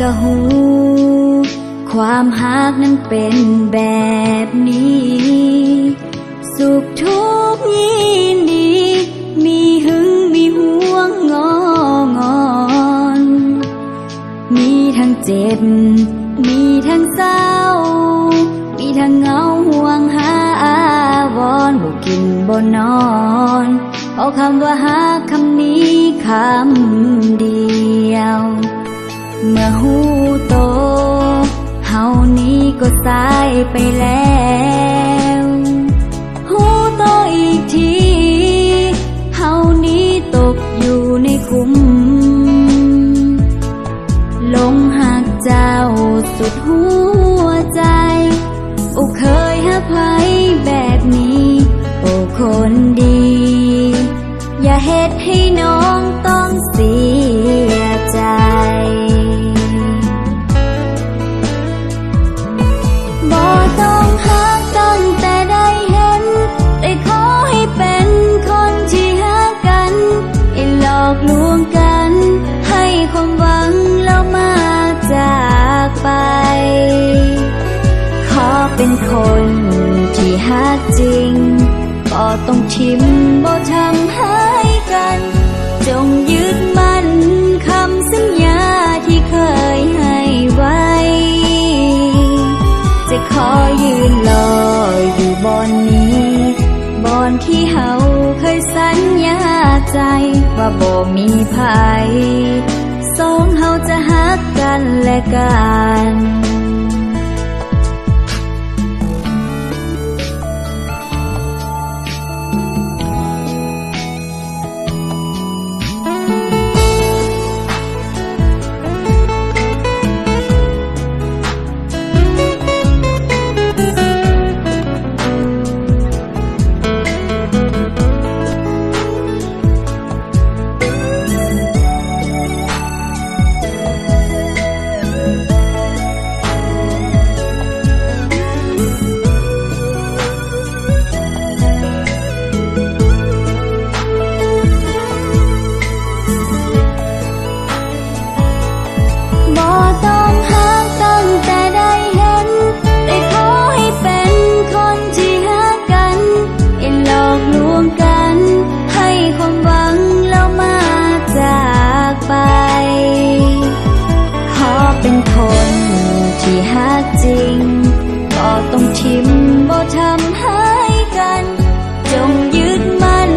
ก็หูความหักนั้นเป็นแบบนี้สุขทุกข์ยินดีมีหึงมีห่วงงอนมีทั้งเจ็บมีทั้งเศร้ามีทั้งเหงาห่วงหาอาวรบ่กินบ่นอนเอาคำว่าหักคำนี้คำเดียวเมื่อหูโตเฮานี้ก็สายไปแล้วหูโตอีกทีเฮานี้ตกอยู่ในคุมหลงหักเจ้าสุดหัวใจโอ้เคยหักใครแบบนี้โอ้คนดีอย่าเฮ็ดให้น้องต้องเสียใจบ่ต้องหักตั้งแต่ได้เห็นได้ขอให้เป็นคนที่หักกันอย่าหลอกลวงกันให้ความหวังแล้วมาจากไปขอเป็นคนที่หักจริงก็ต้องทิมบ่ทำให้กันจงยึดมั่นคำสัญญาที่เคยให้ไว้จะขอยืนรออยู่บอนนี้บอนที่เฮาเคยสัญญาใจว่าบ่มีภัยสองเฮาจะหักกันและกันจริงก็ต้องทิมบ่ทำให้กันจงยึดมั่น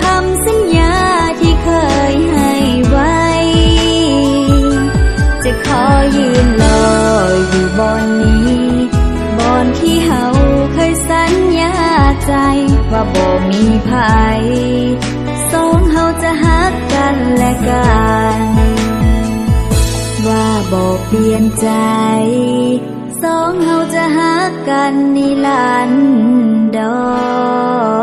คำสัญญาที่เคยให้ไว้จะขอยืนรออยู่บอนนี้บอนที่เฮาเคยสัญญาใจว่าบ่มีภัยสองเฮาจะหักกันและกันว่าบ่เปลี่ยนใจสองเฮาจะหักกันนิรันดร